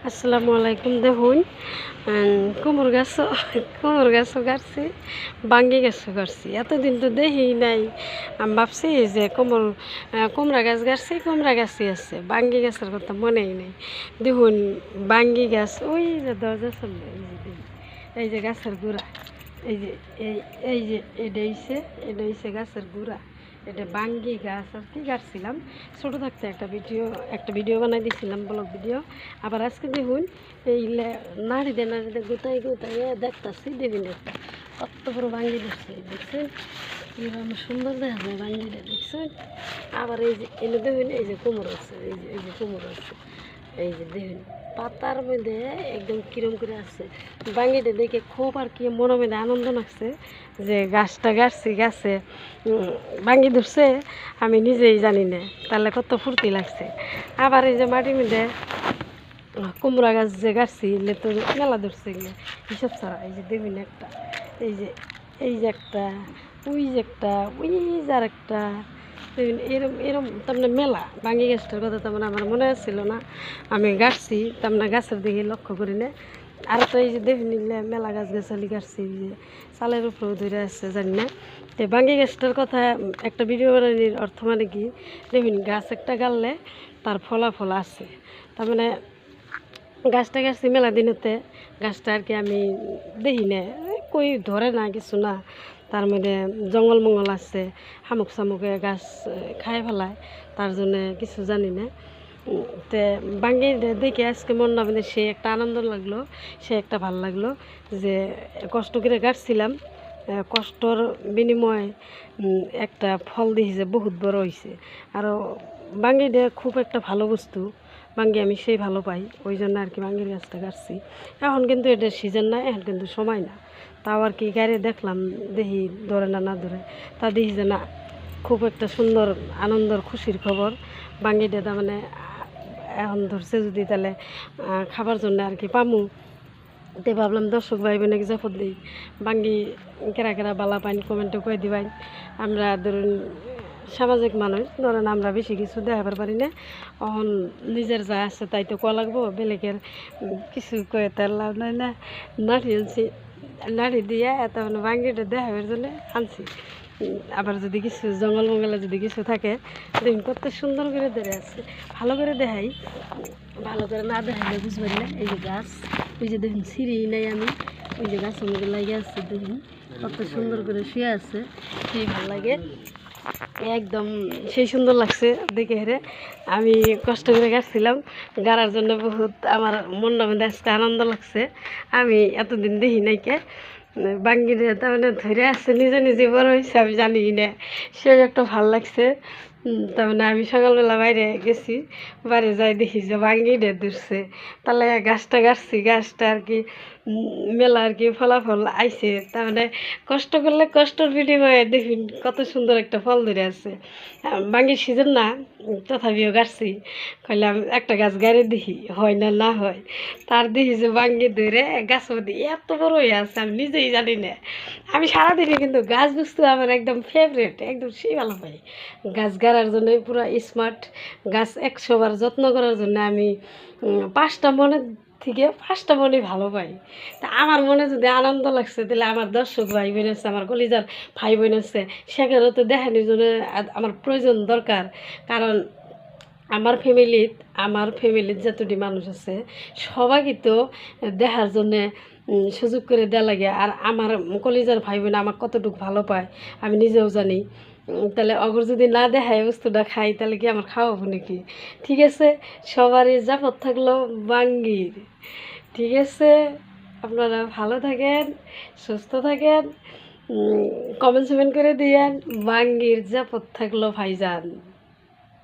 আসসালামু আলাইকুম। দেখুন কুমড় গাছও গাড়ছি, বাঙ্গি গাছও গাড়ছি। এতদিন তো দেখি নাই। আমি ভাবছি যে কুমড়া গাছ গাড়ছি, কুমড়া গাছই আছে, বাঙ্গি গাছের কথা মনেই নেই। দেখুন বাঙ্গি গাছ ওই যে দরজা সামনে, এই যে গাছের গুড়া, এই যে এই যে এটা হইছে গাছের গুড়া। এটা বাঙ্গি গাছ আর কি গাছছিলাম ছোটো থাকতে একটা ভিডিও বানাই দিয়েছিলাম, ব্লগ ভিডিও। আবার আজকে দেখুন এই নাড়িতে গোটাই দেখতেছি দেখুন একটা কত বড় বাঙ্গি দেখছে, দেখছেন কিরকম সুন্দর দেখা যায় বাঙ্গিটা, দেখছেন। আবার এই যে এনে দেখুন এই যে কুমড়ো আছে, এই যে কুমড়ো আছে, এই যে দেখুন পাতার মধ্যে একদম কিরম করে আছে। বাঙ্গিটা দেখে খুব আর কি মনের মধ্যে আনন্দ লাগছে যে গাছটা গাছছি, গাছে বাঙ্গি ধরছে আমি নিজেই জানি না, তাহলে কত ফুর্তি লাগছে। আবার এই যে মাটির মধ্যে কুমড়া গাছ যে গাছছি এলে তো মেলা ধরছে গিয়ে হিসাব ছাড়া। এই যে দেখুন একটা, এই যে একটা, ওই যে একটা, ওই যে আর একটা, এরম এরম তার মেলা বাঙ্গি গাছটার কথা তেমন আমার মনে ছিল না। আমি গাছছি তার গাছের দিকে লক্ষ্য করি না। আর তো এই যে দেখে নিলে মেলা গাছ গাছালি গাছছি, যে চালের উপরেও ধরে আসছে জানি না। তো বাঙ্গি গাছটার কথা একটা ভিডিও বানানোর অর্থ মানে কি, দেখুন গাছ একটা গাড়লে তার ফলাফল আছে। তার মানে গাছটা গাছছি মেলা দিনেতে, গাছটা আর কি আমি দেখি না, কই ধরে না কিছু না, তার মধ্যে জঙ্গল মঙ্গল আছে, শামুক চামুকে গাছ খাই ফেলায়, তার জন্যে কিছু জানি না। তে বাঙ্গি দেখে আজকে মন না মানে সে একটা আনন্দ লাগলো, সে একটা ভাল লাগলো যে কষ্ট করে গাছছিলাম, কষ্টর বিনিময়ে একটা ফল দিয়েছে, বহুত বড় হয়েছে। আরও বাঙ্গিটা খুব একটা ভালো বস্তু, বাঙ্গি আমি সেই ভালো পাই, ওই জন্য আর কি বাঙ্গির গাছটা গাছছি। এখন কিন্তু এটা সিজন না, এখন কিন্তু সময় না। তাও আর কি গাড়ি দেখলাম, দেখি ধরে না ধরে, তা দেখি যে না, খুব একটা সুন্দর আনন্দর খুশির খবর। বাঙ্গিটা তার মানে এখন ধরছে যদি তাহলে খাবার জন্য আর কি পামু। তে ভাবলাম দর্শক ভাই বোনে জাফর দিই বাঙ্গি কেরা কেরা বালা পাইন কমেন্টে কয়ে দিবাই। আমরা ধরুন সামাজিক মানুষ, ধরেন আমরা বেশি কিছু দেখাবার পারি না, এখন নিজের যা আছে তাই তো কোয়া লাগবো, বেলেগের কিছু কয়ে তার লাভ নাই না। নাড়ি আনছি, নাড়ি দিয়ে এত মানে বাঙ্গিটা দেখাবার জন্য আনছি। আবার যদি কিছু জঙ্গল মঙ্গলে যদি কিছু থাকে দেখুন কত সুন্দর করে ধরে আছে, ভালো করে দেখাই, ভালো করে না দেখাইলে বুঝবেন না। এই যে গাছ, ওই যে দেখুন সিঁড়ি নাই আমি, ওই যে গাছের মধ্যে লাগিয়ে আছে, দেখুন কত সুন্দর করে শুয়ে আছে, সেই ভালো লাগে একদম, সেই সুন্দর লাগছে দেখে হেরে। আমি কষ্ট করে গাছছিলাম, গাড়ার জন্য বহুত আমার মনটা মধ্যে আজকে আনন্দ লাগছে। আমি এতদিন দেখি নাই কে বাঙ্গির তার মানে ধরে আসছে, নিজে নিজে বড় হয়েছে আমি জানি না, সে একটা ভাল লাগছে। তার মানে আমি সকালবেলা বাইরে গেছি, বাইরে যাই দেখি যে বাঙ্গিটা ধরছে, তাহলে গাছটা গাছছি, গাছটা আর কি মেলা আর কি ফলাফল আইছে। তার মানে কষ্ট করলে কষ্টর বিনিময়ে দেখুন কত সুন্দর একটা ফল ধরে আছে। বাঙ্গির সিজন না, তথাপিও গাছছি, কইলাম একটা গাছ গাড়ি দেখি হয় না না হয়, তার দেখি যে বাঙ্গি ধরে গাছ দিয়ে এত বড় হয়ে আছে আমি নিজেই জানি না। আমি সারাদিনে কিন্তু গাছ বস্তু আমার একদম ফেভারেট, একদম সেই ভালো পাই। গাছ গাড়ার জন্য পুরো স্মার্ট, গাছ 100 বার যত্ন করার জন্য আমি 5টা মনের থেকে 5টা মনে ভালো পাই। তা আমার মনে যদি আনন্দ লাগছে, তাহলে আমার দর্শক ভাই বোন আছে, আমার কলিজার ভাই বোন আছে, সেখানেও তো দেখানোর জন্য আমার প্রয়োজন দরকার। কারণ আমার ফ্যামিলিত যতটি মানুষ আছে সবাইকে তো দেখার জন্যে সুযোগ করে দেওয়া লাগে। আর আমার কলিজার ভাই বোন আমার কতটুকু ভালো পায় আমি নিজেও জানি। তাহলে অগর যদি না দেখায় বস্তুটা খাই, তাহলে কি আমার খাওয়াবো নাকি? ঠিক আছে, সবারই জাপত থাকলো বাঙ্গির। ঠিক আছে, আপনারা ভালো থাকেন, সুস্থ থাকেন, কমেন্ট করে দিয়েন। বাঙ্গির জাপত থাকলো ভাইজান।